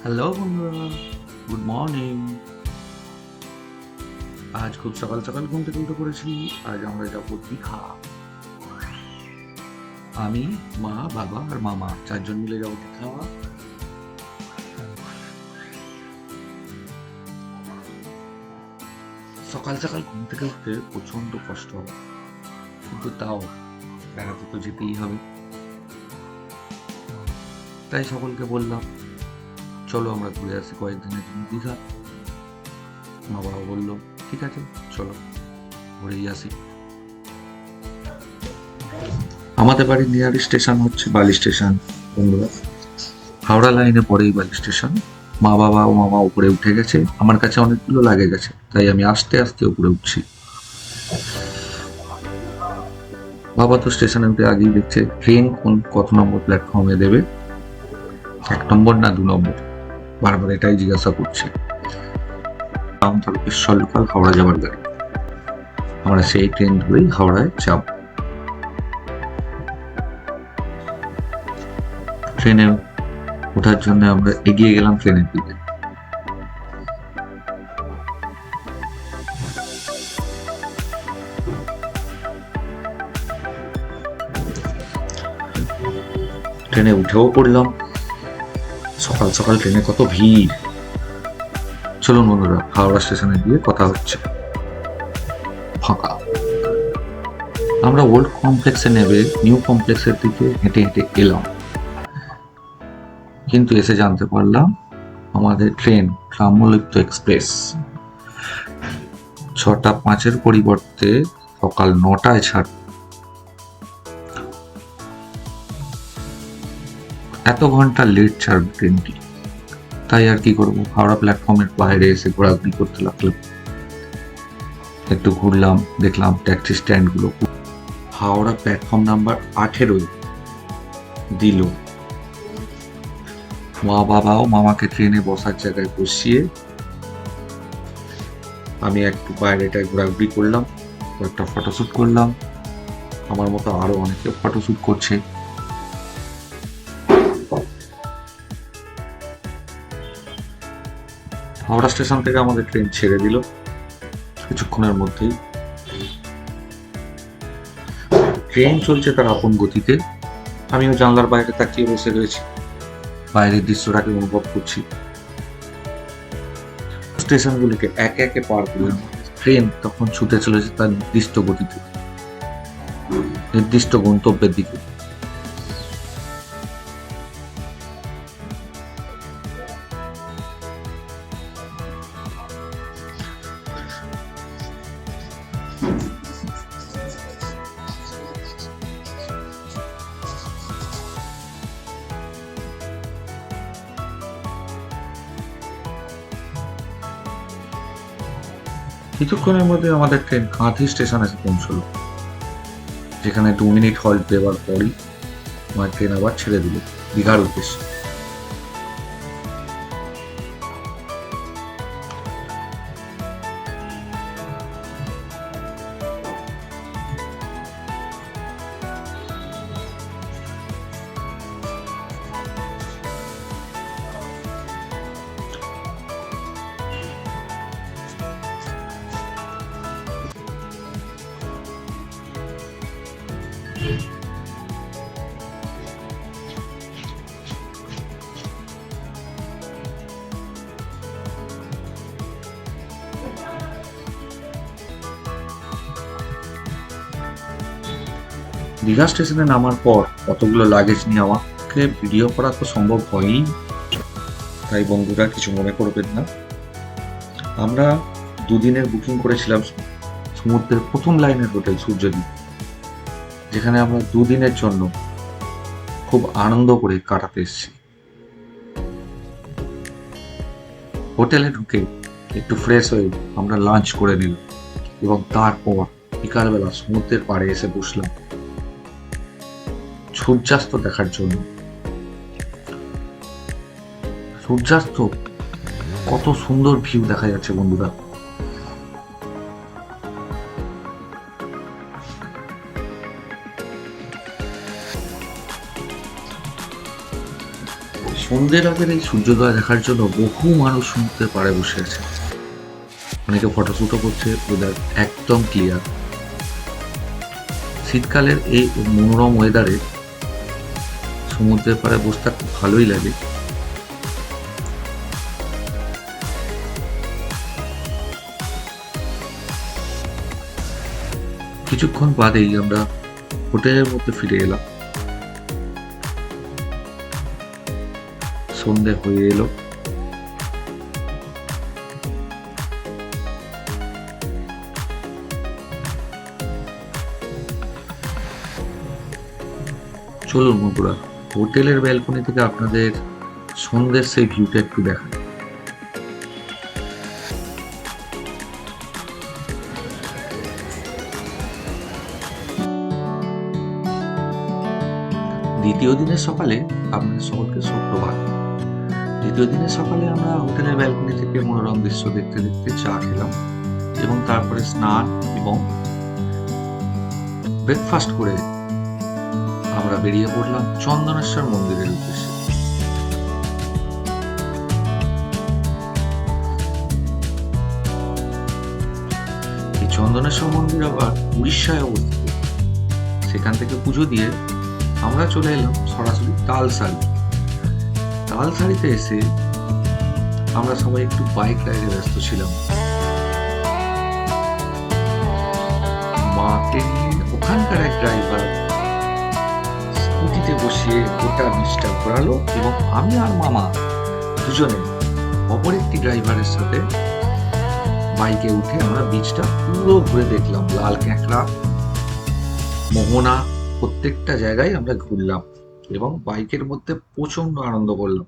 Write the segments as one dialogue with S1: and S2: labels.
S1: Hello বন্ধুরা, good morning. আজ খুব সকাল সকাল ঘুম থেকে উঠে পড়েছি। আজ আমরা যাবো দীঘা। আমি, মা, বাবা আর মামা চারজন মিলে যাবো দীঘা। সকাল সকাল ঘুম থেকে উঠতে প্রচন্ড কষ্ট হবে, কিন্তু তাও বেড়াতে তো যেতেই হবে। তাই সকলকে বললাম, চলো আমরা ঘুরে আসি কয়েকদিনের জন্য দীঘা। মা বাবা বললো ঠিক আছে, চলো ঘুরেই আসি। আমাদের বাড়ির নিয়ার স্টেশন হচ্ছে বালি স্টেশন। বন্ধুরা, হাওড়া লাইনে পরেই বালি স্টেশন। মা বাবা ও মামা উপরে উঠে গেছে, আমার কাছে অনেকগুলো লাগেজ আছে, তাই আমি আস্তে আস্তে উপরে উঠছি। বাবা তো স্টেশনে উঠে আগেই দেখছে ট্রেন কত নম্বর প্ল্যাটফর্মে দেবে, 1 নম্বর না 2 নম্বর, বারবার এটাই জিজ্ঞাসা করছে। তারকেশ্বর লোকাল হাওড়া যাওয়ার গাড়ি, আমরা সেই ট্রেন ধরেই হাওড়ায় যাব। ট্রেনে ওঠার জন্য আমরা এগিয়ে গেলাম ট্রেনের দিকে। ট্রেনে উঠেও পড়লাম। সকাল সকাল ট্রেনে কত ভিড়। চলুন বন্ধুরা, হাওড়া স্টেশনে গিয়ে কথা হচ্ছে। ফাঁকা। আমরা ওল্ড কমপ্লেক্সে নেবে নিউ কমপ্লেক্সের দিকে হেঁটে হেঁটে এলাম, কিন্তু এসে জানতে পারলাম আমাদের ট্রেন ব্রহ্মলিপ্ত এক্সপ্রেস 6টা 5-এর পরিবর্তে সকাল 9টায় ছাড়। এত ঘন্টা লেট ছাড়বে ট্রেনটি। তাই আর কি করবো, হাওড়া প্ল্যাটফর্মের বাইরে এসে ঘোরাঘুরি করতে লাগলাম। একটু ঘুরলাম, দেখলাম ট্যাক্সি স্ট্যান্ড গুলো। হাওড়া প্ল্যাটফর্ম নাম্বার 18 দিল। মা বাবা ও মামাকে ট্রেনে বসার জায়গায় বসিয়ে আমি একটু বাইরেটায় ঘোরাঘুরি করলাম, একটা ফটোশ্যুট করলাম। আমার মতো আরো অনেকে ফটোশ্যুট করছে। হাওড়া স্টেশন থেকে আমাদের ট্রেন ছেড়ে দিল কিছুক্ষণের মধ্যেই। ট্রেন চলছে তার আপন গতিতে, আমিও জানলার বাইরে তাকিয়ে বসে রয়েছি, বাইরের দৃশ্যটাকে অনুভব করছি। স্টেশনগুলিকে একে একে পার করে ট্রেন তখন ছুটে চলেছে তার নির্দিষ্ট গতিতে, নির্দিষ্ট গন্তব্যের দিকে। কিছুক্ষণের মধ্যে আমাদের ট্রেন কাঁথি স্টেশন এসে পৌঁছলো, যেখানে 2 মিনিট হল্ট দেওয়ার পরই আমার ট্রেন আবার ছেড়ে দিল দীঘার উদ্দেশ্যে। দীঘা স্টেশনে নামার পর কতগুলো লাগেজ নিয়ে আমাকে ভিডিও করা তো সম্ভব হয়নি, তাই বন্ধুরা কিছু মনে করবেন না। আমরা 2 দিনের বুকিং করেছিলাম সমুদ্রের প্রথম লাইনের হোটেল সূর্যদ্বীপ, যেখানে আমরা 2 দিনের জন্য খুব আনন্দ করে কাটাতে এসেছি। হোটেলে ঢুকে একটু ফ্রেশ হয়ে আমরা লাঞ্চ করে নিলাম এবং তারপর বিকালবেলা সমুদ্রের পাড়ে এসে বসলাম সূর্যাস্ত দেখার জন্য। সূর্যাস্ত কত সুন্দর ভিউ দেখা যাচ্ছে বন্ধুরা। সন্ধ্যের আগের এই সূর্যোদয় দেখার জন্য বহু মানুষ সমুদ্রের পাড়ে বসে আছে। অনেকে ফটোশ্যুটও করছে। ওয়েদার একদম ক্লিয়ার। শীতকালের এই মনোরম ওয়েদারে সমুদ্রের পাড়ে বসতে খুব ভালোই লাগে। কিছুক্ষণ বাদেই আমরা হোটেলের মধ্যে ফিরে এলাম। সন্ধে হয়ে এলো। চলুন বন্ধুরা, হোটেলের ব্যালকনি থেকে আপনাদের সন্ধ্যের সেই ভিউটা একটু দেখান। দ্বিতীয় দিনের সকালে আপনাদের সকলকে সুপ্রভাত। দ্বিতীয় দিনের সকালে আমরা হোটেলের ব্যালকনি থেকে মনোরম দৃশ্য দেখতে দেখতে চা খেলাম এবং তারপরে স্নান এবং ব্রেকফাস্ট করে আমরা বেরিয়ে পড়লাম চন্দনেশ্বর মন্দিরের উদ্দেশ্যে। এই চন্দনেশ্বর মন্দির আবার উড়িষ্যায় অবস্থিত। সেখান থেকে পুজো দিয়ে আমরা চলে এলাম সরাসরি তালসারি। তালসারিতে এসে আমরা সবাই একটু বাইক রাইডে ব্যস্ত ছিলাম। মাকে নিয়ে ওখানকার এক ড্রাইভার স্কুটিতে বসিয়ে গোটা বিচটা ঘোরালো এবং আমি আর মামা দুজনে অপর একটি ড্রাইভারের সাথে বাইকে উঠে আমরা বিচটা পুরো ঘুরে দেখলাম। লাল ক্যাঁকড়া, মোহনা, প্রত্যেকটা জায়গায় আমরা ঘুরলাম এবং বাইকের মধ্যে প্রচন্ড আনন্দ করলাম।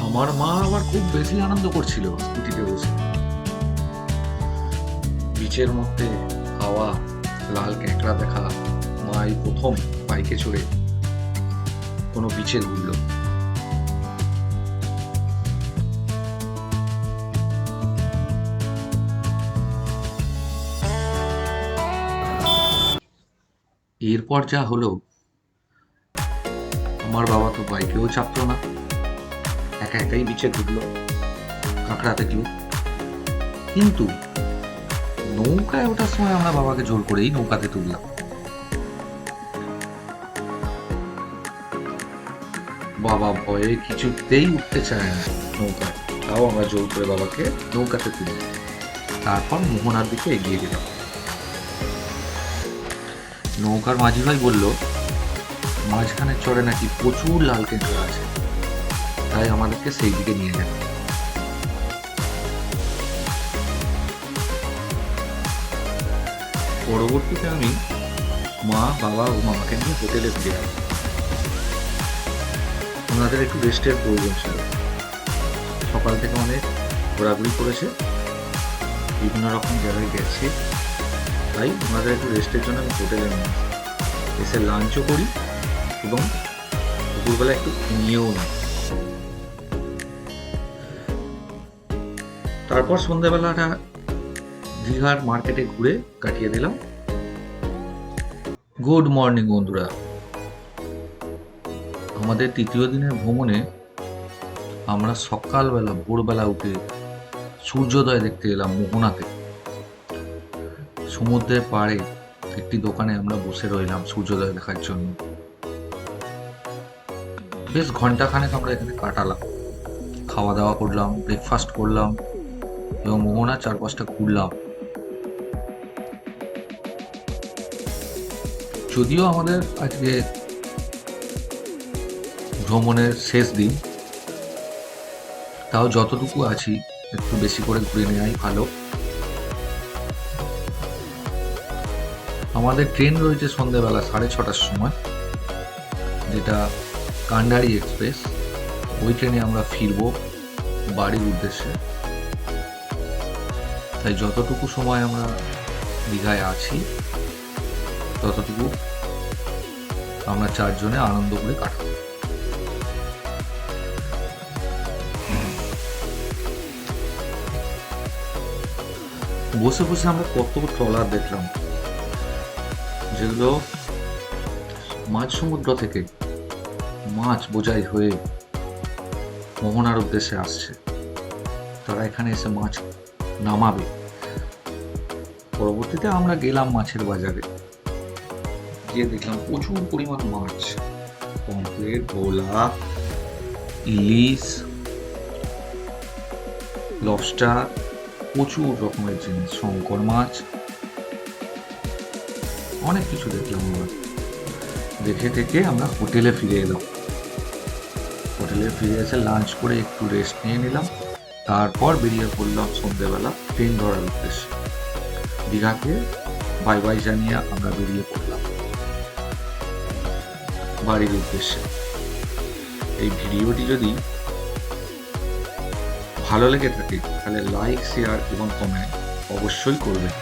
S1: আমার মা আবার খুব বেশি আনন্দ করছিল স্কুটিতে বসে। বিচের মধ্যে হাওয়া, লাল ক্যাঁকড়া দেখা। মা এই প্রথম বাইকে চড়ে কোনো বিচে ঘুরল। এরপর যা হলো, আমার বাবা তো বাইকেও চাপলো না, একা একাই বিচে ঘুরলো, কাঁকড়া দেখলো। কিন্তু নৌকায় ওঠার সময় আমরা বাবাকে জোর করেই নৌকাতে তুললাম। বাবা ভয়ে কিছুতেই উঠতে চায় না নৌকায়, তাও আমরা জোর করে বাবাকে নৌকাতে তুললাম। তারপর মোহনার দিকে এগিয়ে গেলাম। নৌকার মাঝি ভাই বলল মাঝখানে চড়ে নাকি প্রচুর লাল কেঁকড়া আছে, তাই আমাদেরকে সেই দিকে নিয়ে গেল। পরবর্তীতে আমি মা, বাবা ও মামাকে নিয়ে হোটেলে ফিরে আসি। ওনাদের একটু রেস্টের প্রয়োজন ছিল। সকাল থেকে অনেক ঘোরাঘুরি করেছে, বিভিন্ন রকম জায়গায় গেছে, তাই ওনাদের একটু রেস্টের জন্য আমি হোটেলে নিয়ে আসি। এসে লাঞ্চও করি এবং দুপুরবেলা একটু ঘুমিয়েও নিই। তারপর সন্ধ্যাবেলাটা দীঘার মার্কেটে ঘুরে কাটিয়ে দিলাম। গুড মর্নিং বন্ধুরা। আমাদের তৃতীয় দিনের ভ্রমণে আমরা সকালবেলা ভোরবেলা উঠে সূর্যোদয় দেখতে এলাম মোহনাতে। সমুদ্রের পাড়ে একটি দোকানে আমরা বসে রইলাম সূর্যোদয় দেখার জন্য। বেশ ঘন্টাখানেক আমরা এখানে কাটালাম, খাওয়া দাওয়া করলাম, ব্রেকফাস্ট করলাম এবং মোহনার চারপাশটা ঘুরলাম। যদিও আমাদের আজকে ভ্রমণের শেষ দিন, তাও যতটুকু আছি একটু বেশি করে ঘুরে নেওয়াই ভালো। আমাদের ট্রেন রয়েছে সন্ধ্যেবেলা 6:30টার সময়, যেটা কান্ডারি এক্সপ্রেস। ওই ট্রেনে আমরা ফিরবো বাড়ির উদ্দেশ্যে। তাই যতটুকু সময় আমরা দীঘায় আছি ততটুকু আমরা চারজনে আনন্দ করে কাটাবো। বসে বসে আমরা কত ট্রলার দেখলাম, যেগুলো মাঝ সমুদ্র থেকে মাছ বোঝাই হয়ে মোহনার উদ্দেশ্যে আসছে। তারা এখানে এসে মাছ নামাবে। পরবর্তীতে আমরা গেলাম মাছের বাজারে, গিয়ে দেখলাম প্রচুর পরিমাণ মাছ, পমফ্রেট, ভোলা, ইলিশ, লবস্টার, প্রচুর রকমের জিনিস, শঙ্কর মাছ, অনেক কিছু দেখলাম। আমরা দেখে আমরা হোটেলে ফিরে এলাম। হোটেলে ফিরে এসে লাঞ্চ করে একটু রেস্ট নিয়ে নিলাম। তারপর বেরিয়ে পড়লাম সন্ধ্যেবেলা ট্রেন ধরার উদ্দেশ্যে। দীঘাকে বাই বাই জানিয়ে আমরা বেরিয়ে পড়লাম বাড়ির উদ্দেশ্যে। এই ভিডিওটি যদি ভালো লেগে থাকে তাহলে লাইক, শেয়ার এবং কমেন্ট অবশ্যই করবেন।